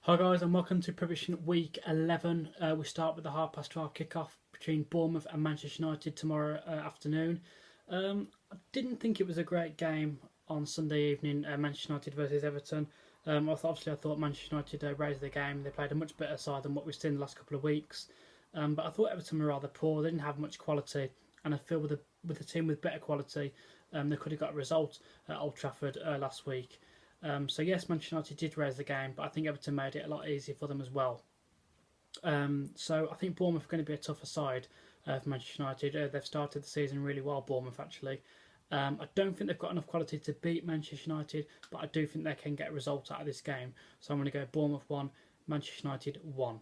Hi guys and welcome to Prediction Week 11. We start with the 12:30 kickoff between Bournemouth and Manchester United tomorrow afternoon. I didn't think it was a great game on Sunday evening, Manchester United versus Everton. I thought Manchester United raised the game. They played a much better side than what we've seen the last couple of weeks. But I thought Everton were rather poor. They didn't have much quality, and I feel with a team with better quality, they could have got a result at Old Trafford last week. So yes, Manchester United did raise the game, but I think Everton made it a lot easier for them as well. So I think Bournemouth are going to be a tougher side for Manchester United. They've started the season really well, Bournemouth actually. I don't think they've got enough quality to beat Manchester United, but I do think they can get a result out of this game. So I'm going to go Bournemouth 1, Manchester United 1.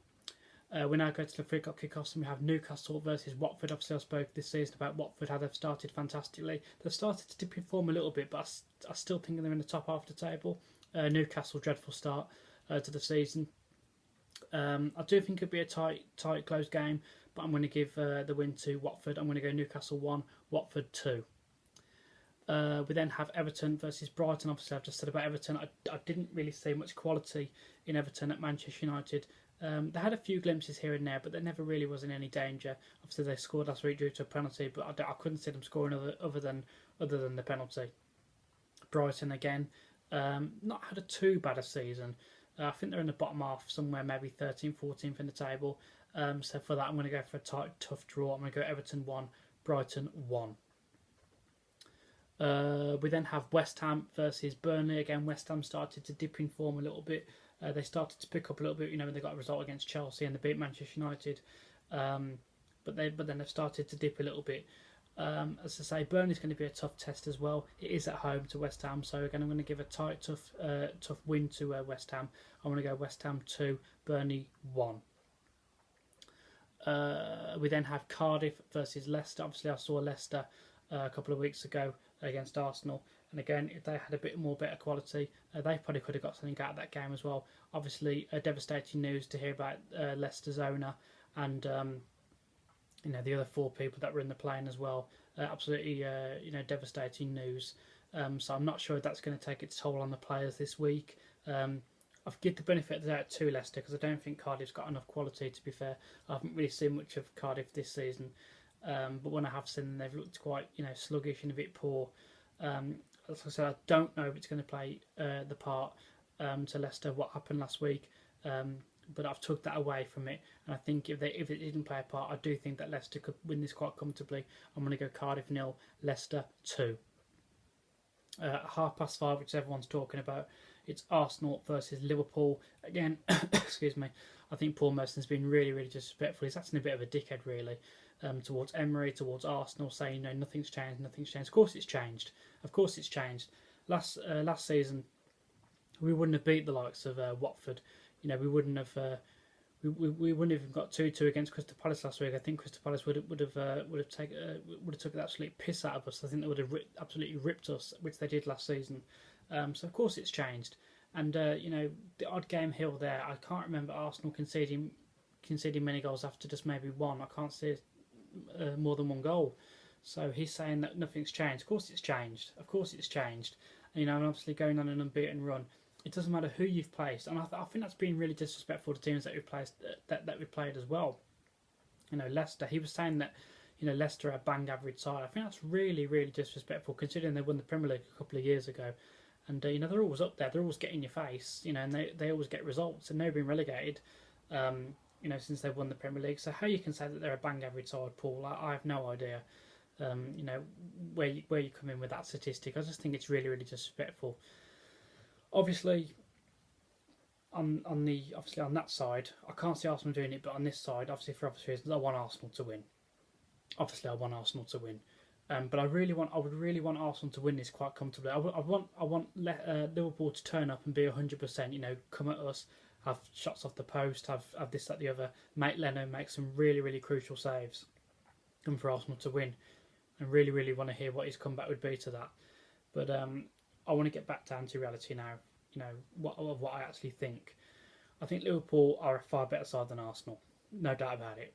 We now go to the 3 o'clock kickoffs and we have Newcastle versus Watford. Obviously, I spoke this season about Watford, how they've started fantastically. They've started to dip in form a little bit, but I still think they're in the top half of the table. Newcastle, dreadful start to the season. I do think it'll be a tight, close game, but I'm going to give the win to Watford. I'm going to go Newcastle 1, Watford 2. We then have Everton versus Brighton. Obviously, I've just said about Everton. I didn't really see much quality in Everton at Manchester United. They had a few glimpses here and there, but there never really was in any danger. Obviously, they scored last week due to a penalty, but I couldn't see them scoring other than the penalty. Brighton again, not had a too bad a season. I think they're in the bottom half, somewhere maybe 13th, 14th in the table. So for that, I'm going to go for a tight, tough draw. I'm going to go Everton 1, Brighton 1. We then have West Ham versus Burnley. Again, West Ham started to dip in form a little bit. They started to pick up a little bit, when they got a result against Chelsea and they beat Manchester United. But then they've started to dip a little bit. As I say, Burnley's going to be a tough test as well. It is at home to West Ham, so again, I'm going to give a tight, tough win to West Ham. I'm going to go West Ham 2, Burnley 1. We then have Cardiff versus Leicester. Obviously, I saw Leicester a couple of weeks ago against Arsenal, and again, if they had a bit more better quality, they probably could have got something out of that game as well. Obviously, devastating news to hear about Leicester's owner and the other 4 people that were in the plane as well. Absolutely, devastating news. So I'm not sure if that's going to take its toll on the players this week. I've given the benefit of the doubt to Leicester because I don't think Cardiff's got enough quality, to be fair. I haven't really seen much of Cardiff this season. But when I have seen them, they've looked quite, sluggish and a bit poor. As I said, I don't know if it's going to play the part to Leicester what happened last week, but I've took that away from it. And I think if it didn't play a part, I do think that Leicester could win this quite comfortably. I'm going to go Cardiff 0, Leicester 2. 5:30, which everyone's talking about. It's Arsenal versus Liverpool. Again, excuse me, I think Paul Merson's been really, really disrespectful. He's acting a bit of a dickhead, really, towards Emery, towards Arsenal, saying, nothing's changed, nothing's changed. Of course it's changed. Of course it's changed. Last season, we wouldn't have beat the likes of Watford. We wouldn't have... We wouldn't have even got 2-2 against Crystal Palace last week. I think Crystal Palace would have taken an absolute piss out of us. I think they would have absolutely ripped us, which they did last season. So of course it's changed. And the odd game here or there, I can't remember Arsenal conceding many goals after just maybe one. I can't see more than one goal. So he's saying that nothing's changed. Of course it's changed. Of course it's changed. And, and obviously going on an unbeaten run. It doesn't matter who you've placed, and I think that's been really disrespectful to teams that we've placed that we've played as well. Leicester. He was saying that Leicester are a bang average side. I think that's really, really disrespectful considering they won the Premier League a couple of years ago, and they're always up there. They're always getting your face, and they always get results, and they've been relegated, since they've won the Premier League. So how you can say that they're a bang average side, Paul? I have no idea. Where you come in with that statistic. I just think it's really, really disrespectful. Obviously, on that side, I can't see Arsenal doing it, but on this side, obviously for obvious reasons, I want Arsenal to win. But I would really want Arsenal to win this quite comfortably. I want Liverpool to turn up and be 100%. Come at us, have shots off the post, have this, that, the other. Make Leno make some really, really crucial saves, and for Arsenal to win. And really, really want to hear what his comeback would be to that. But I want to get back down to reality now, what I actually think. I think Liverpool are a far better side than Arsenal, no doubt about it.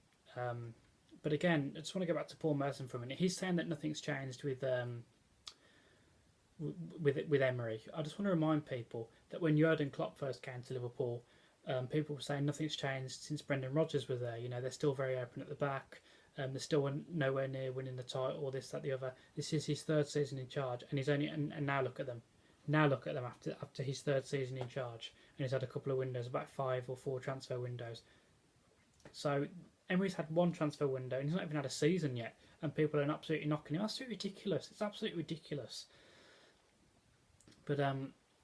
But again, I just want to go back to Paul Merson for a minute. He's saying that nothing's changed with Emery. I just want to remind people that when Jurgen Klopp first came to Liverpool, People were saying nothing's changed since Brendan Rodgers was there. You know, they're still very open at the back. They're still nowhere near winning the title, or this, that, the other. This is his third season in charge, and he's only and now look at them. Now look at them after his third season in charge, and he's had a couple of windows, about 5 or 4 transfer windows. So Emery's had one transfer window, and he's not even had a season yet, and people are absolutely knocking him. That's absolutely ridiculous. It's absolutely ridiculous. But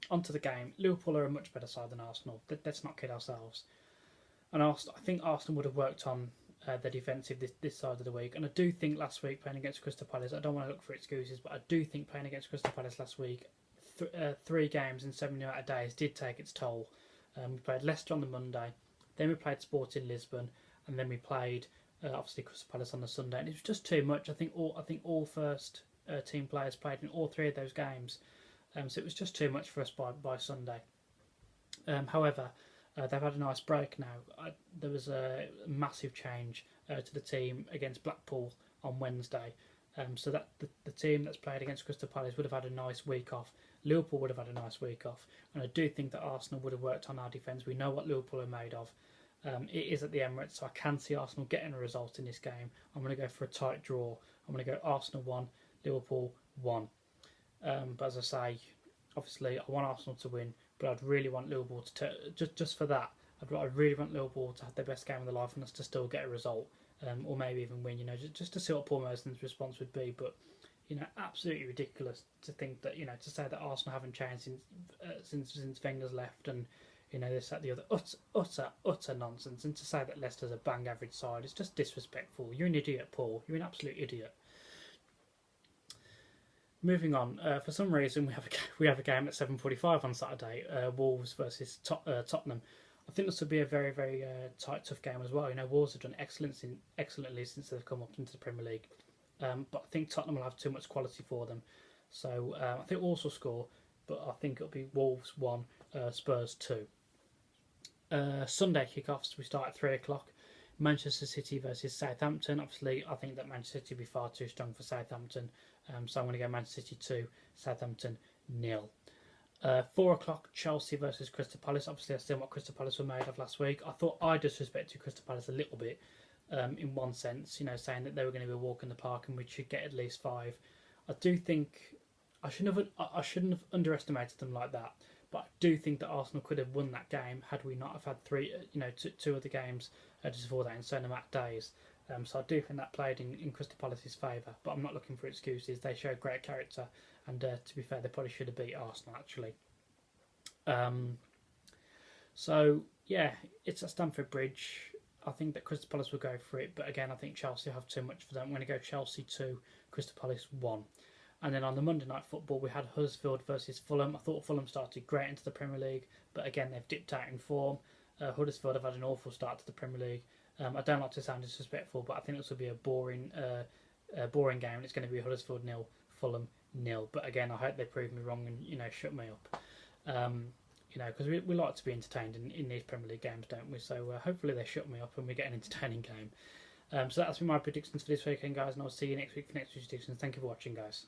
onto the game. Liverpool are a much better side than Arsenal. Let's not kid ourselves. And I think Arsenal would have worked on their defensive this side of the week. And I do think last week playing against Crystal Palace, I don't want to look for excuses, but I do think playing against Crystal Palace last week, 3 games in 78 days did take its toll. We played Leicester on the Monday, then we played Sporting Lisbon, and then we played obviously Crystal Palace on the Sunday. And it was just too much. I think all first team players played in all 3 of those games. So it was just too much for us by Sunday. However, they've had a nice break now. There was a massive change to the team against Blackpool on Wednesday. So that the team that's played against Crystal Palace would have had a nice week off. Liverpool would have had a nice week off. And I do think that Arsenal would have worked on our defence. We know what Liverpool are made of. It is at the Emirates, so I can see Arsenal getting a result in this game. I'm going to go for a tight draw. I'm going to go Arsenal 1, Liverpool 1. But as I say, obviously I want Arsenal to win, but I'd really want Liverpool to just for that. I really want Liverpool to have their best game of their life and us to still get a result, or maybe even win. You know, just to see what Paul Merson's response would be. But you know, absolutely ridiculous to think that, you know, to say that Arsenal haven't changed since Wenger's left, and you know this, that, the other, utter nonsense. And to say that Leicester's a bang average side is just disrespectful. You're an idiot, Paul. You're an absolute idiot. Moving on, for some reason we have a game at 7:45 on Saturday. Wolves versus Tottenham. I think this will be a very, very tight, tough game as well. You know, Wolves have done excellently since they've come up into the Premier League, but I think Tottenham will have too much quality for them. So I think Wolves will score, but I think it'll be Wolves 1, Spurs 2. Sunday kickoffs. We start at 3:00. Manchester City versus Southampton. Obviously, I think that Manchester City will be far too strong for Southampton. So I'm going to go Manchester City 2, Southampton 0. 4:00, Chelsea versus Crystal Palace. Obviously, I've seen what Crystal Palace were made of last week. I thought I disrespected Crystal Palace a little bit, in one sense, you know, saying that they were going to be a walk in the park and we should get at least 5. I do think I shouldn't have underestimated them like that. But I do think that Arsenal could have won that game had we not have had 2 other games just before that in certain amount of days. So I do think that played in Crystal Palace's favour, but I'm not looking for excuses. They showed great character, and to be fair, they probably should have beat Arsenal actually. So yeah, it's at Stamford Bridge. I think that Crystal Palace will go for it, but again, I think Chelsea have too much for them. I'm going to go Chelsea 2, Crystal Palace 1. And then on the Monday Night Football, we had Huddersfield versus Fulham. I thought Fulham started great into the Premier League, but again, they've dipped out in form. Huddersfield have had an awful start to the Premier League. I don't like to sound disrespectful, but I think this will be a boring game. It's going to be Huddersfield 0, Fulham 0. But again, I hope they prove me wrong and, you know, shut me up. You know, because we like to be entertained in these Premier League games, don't we? So hopefully they shut me up and we get an entertaining game. So that's been my predictions for this weekend, guys, and I'll see you next week for next week's predictions. Thank you for watching, guys.